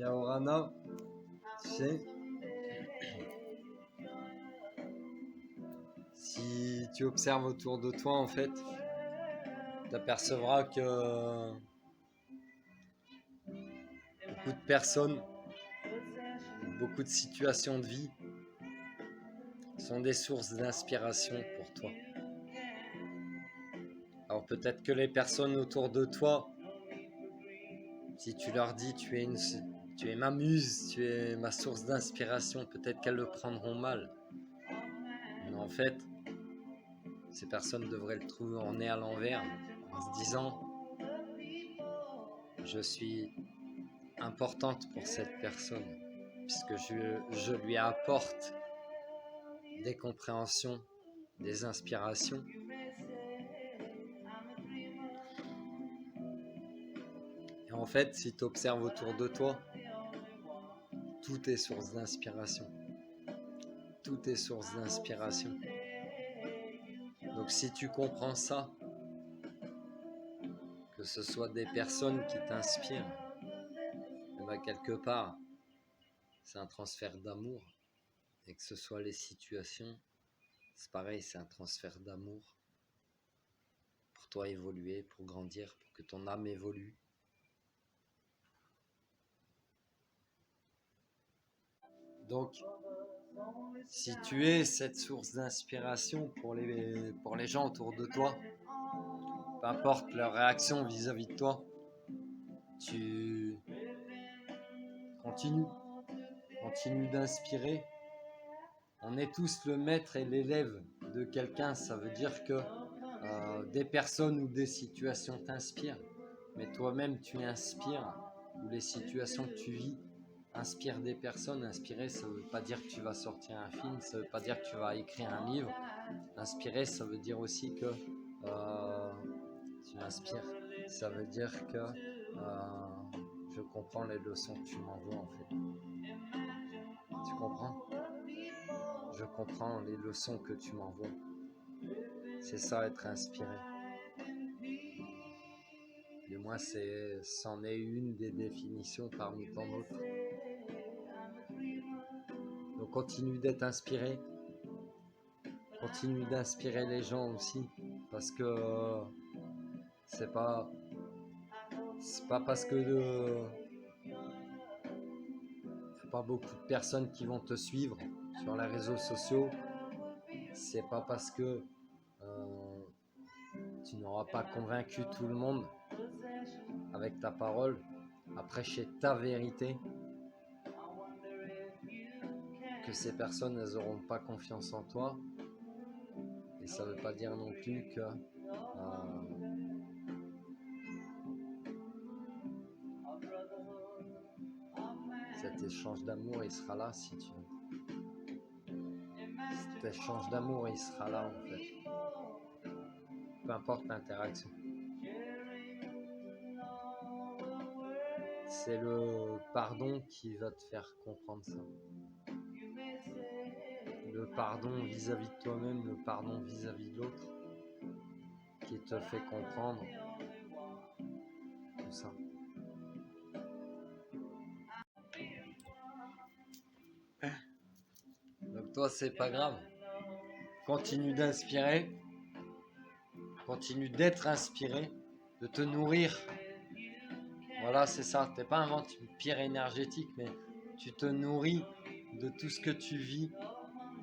Yaorana, tu sais, si tu observes autour de toi, en fait, tu apercevras que beaucoup de personnes, beaucoup de situations de vie sont des sources d'inspiration pour toi. Alors peut-être que les personnes autour de toi, si tu leur dis tu es ma muse, tu es ma source d'inspiration, peut-être qu'elles le prendront mal. Mais en fait, ces personnes devraient le trouver en nez à l'envers, en se disant je suis importante pour cette personne, puisque je lui apporte des compréhensions, des inspirations. Et en fait, si tu observes autour de toi, tout est source d'inspiration. Tout est source d'inspiration. Donc si tu comprends ça, que ce soit des personnes qui t'inspirent, et bien quelque part, c'est un transfert d'amour. Et que ce soit les situations, c'est pareil, c'est un transfert d'amour pour toi évoluer, pour grandir, pour que ton âme évolue. Donc, si tu es cette source d'inspiration pour les gens autour de toi, peu importe leur réaction vis-à-vis de toi, tu continues d'inspirer. On est tous le maître et l'élève de quelqu'un, ça veut dire que des personnes ou des situations t'inspirent, mais toi-même tu inspires, ou les situations que tu vis inspirent des personnes. Inspirer, ça ne veut pas dire que tu vas sortir un film, ça ne veut pas dire que tu vas écrire un livre. Inspirer, ça veut dire aussi que tu inspires, ça veut dire que je comprends les leçons que tu m'envoies en fait. Tu comprends ? Je comprends les leçons que tu m'envoies. C'est ça, être inspiré. Et moi, c'en est une des définitions parmi tant d'autres. Donc continue d'être inspiré. Continue d'inspirer les gens aussi. Parce que c'est pas parce que y a pas beaucoup de personnes qui vont te suivre sur les réseaux sociaux. C'est pas parce que tu n'auras pas convaincu tout le monde avec ta parole, à prêcher ta vérité, que ces personnes elles n'auront pas confiance en toi. Et ça ne veut pas dire non plus que cet échange d'amour il sera là si tu veux. Cet échange d'amour il sera là en fait. Peu importe l'interaction. C'est le pardon qui va te faire comprendre ça. Le pardon vis-à-vis de toi-même, le pardon vis-à-vis de l'autre, qui te fait comprendre tout ça. Donc toi, c'est pas grave. Continue d'inspirer, continue d'être inspiré, de te nourrir. Voilà, c'est ça. T'es pas un vampire énergétique, mais tu te nourris de tout ce que tu vis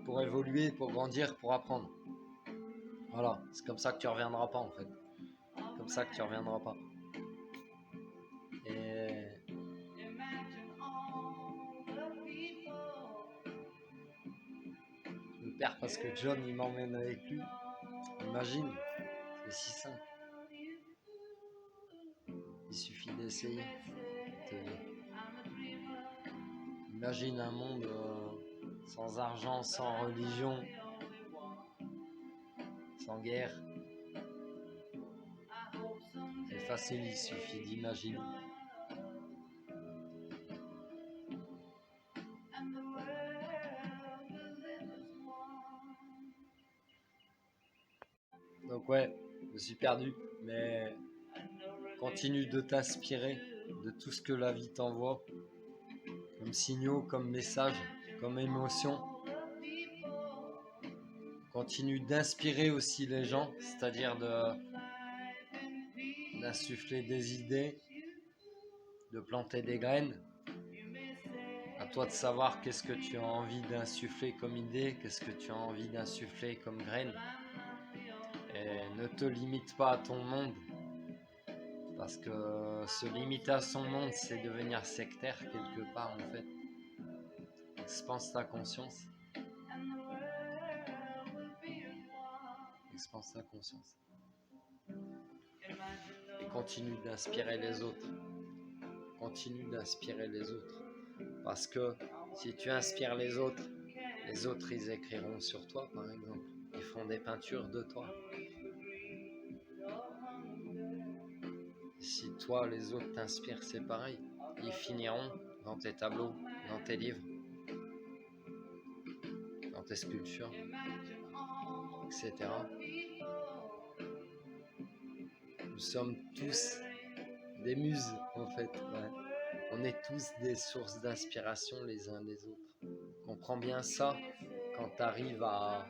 pour évoluer, pour grandir, pour apprendre. Voilà, c'est comme ça que tu reviendras pas en fait. Comme ça que tu reviendras pas. Et je me perds parce que John il m'emmène avec lui. Imagine, c'est si simple. Il suffit d'essayer. Imagine un monde sans argent, sans religion, sans guerre. C'est facile, il suffit d'imaginer. Donc ouais, je me suis perdu, mais continue de t'inspirer de tout ce que la vie t'envoie. comme signaux, comme messages, comme émotions. Continue d'inspirer aussi les gens, c'est-à-dire d'insuffler des idées, de planter des graines. À toi de savoir qu'est-ce que tu as envie d'insuffler comme idée, qu'est-ce que tu as envie d'insuffler comme graine. Et ne te limite pas à ton monde, parce que se limiter à son monde, c'est devenir sectaire quelque part en fait. Expanse ta conscience. Expanse ta conscience. Et continue d'inspirer les autres. Continue d'inspirer les autres. Parce que si tu inspires les autres, ils écriront sur toi par exemple. Ils feront des peintures de toi. Si toi, les autres t'inspirent, c'est pareil. Ils finiront dans tes tableaux, dans tes livres, dans tes sculptures, etc. Nous sommes tous des muses, en fait. Ouais. On est tous des sources d'inspiration les uns des autres. Comprends bien ça quand tu arrives à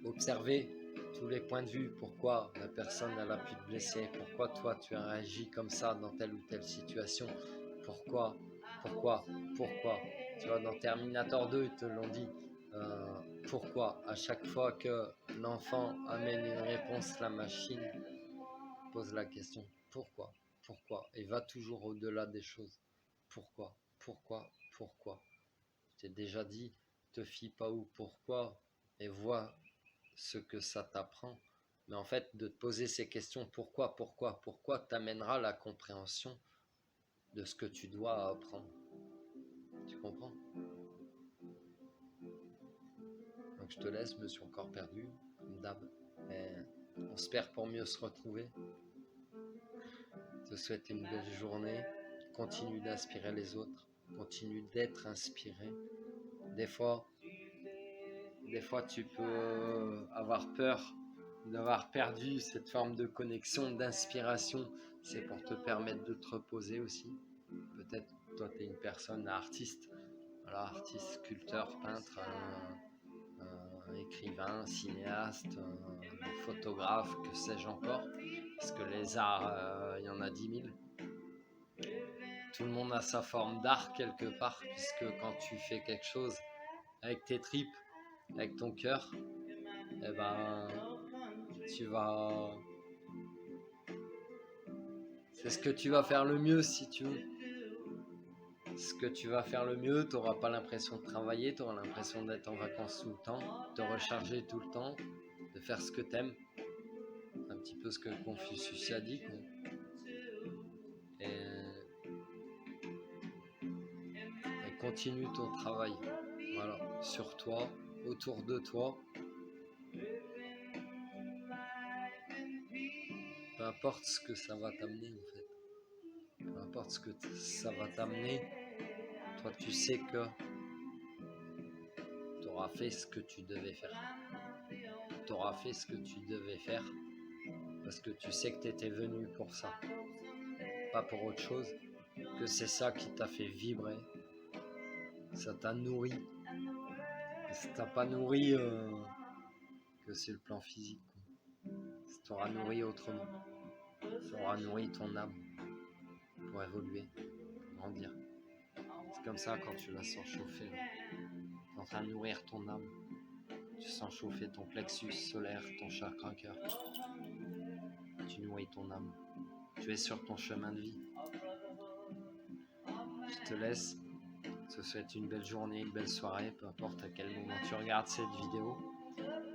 observer tous les points de vue, pourquoi la personne elle a pu te blesser, pourquoi toi tu as réagi comme ça dans telle ou telle situation, pourquoi, tu vois, dans Terminator 2 ils te l'ont dit, pourquoi à chaque fois que l'enfant amène une réponse, la machine pose la question, pourquoi, et va toujours au-delà des choses, pourquoi, je t'ai déjà dit, te fie pas au pourquoi et vois ce que ça t'apprend. Mais en fait, de te poser ces questions, pourquoi t'amènera la compréhension de ce que tu dois apprendre. Tu comprends? Donc je te laisse, je me suis encore perdu, comme d'hab. Et on se perd pour mieux se retrouver. Je te souhaite une belle journée. Continue d'inspirer les autres. Continue d'être inspiré. Des fois, tu peux avoir peur d'avoir perdu cette forme de connexion, d'inspiration. C'est pour te permettre de te reposer aussi. Peut-être toi tu es une personne artiste, voilà, artiste, sculpteur, peintre, écrivain, cinéaste, photographe, que sais-je encore, parce que les arts, il y en a 10 000. Tout le monde a sa forme d'art quelque part, puisque quand tu fais quelque chose avec tes tripes, avec ton cœur, eh ben, c'est ce que tu vas faire le mieux si tu veux. Ce que tu vas faire le mieux, tu n'auras pas l'impression de travailler, tu auras l'impression d'être en vacances tout le temps, de te recharger tout le temps, de faire ce que tu aimes. Un petit peu ce que Confucius a dit, quoi. Et continue ton travail, voilà, sur toi, autour de toi. Peu importe ce que ça va t'amener en fait. Peu importe ce que ça va t'amener, toi tu sais que tu auras fait ce que tu devais faire. Tu auras fait ce que tu devais faire parce que tu sais que tu étais venu pour ça, pas pour autre chose, que c'est ça qui t'a fait vibrer, ça t'a nourri. Et ça t'a pas nourri que c'est le plan physique, quoi. Ça t'aura nourri autrement. Ça aura nourri ton âme pour évoluer, pour grandir. C'est comme ça quand tu la sens chauffer. Tu es en train de nourrir ton âme. Tu sens chauffer ton plexus solaire, ton chakra cœur. Tu nourris ton âme. Tu es sur ton chemin de vie. Je te laisse. Je te souhaite une belle journée, une belle soirée, peu importe à quel moment tu regardes cette vidéo.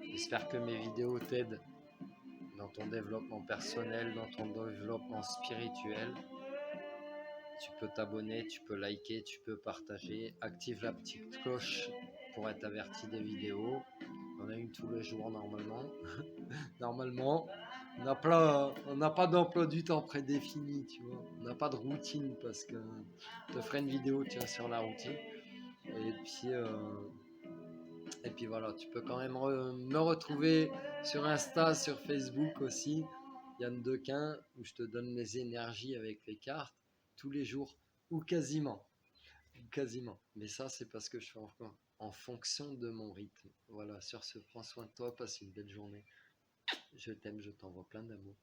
J'espère que mes vidéos t'aident dans ton développement personnel, dans ton développement spirituel. Tu peux t'abonner, tu peux liker, tu peux partager. Active la petite cloche pour être averti des vidéos. On a une tous les jours normalement. Normalement, on n'a pas d'emploi du temps prédéfini, tu vois. On n'a pas de routine parce que je te ferai une vidéo sur la routine. Et puis voilà, tu peux quand même me retrouver sur Insta, sur Facebook aussi, Yann Dequin, où je te donne les énergies avec les cartes tous les jours ou quasiment. quasiment. Mais ça, c'est parce que je fais en fonction de mon rythme. Voilà, sur ce, prends soin de toi, passe une belle journée. Je t'aime, je t'envoie plein d'amour.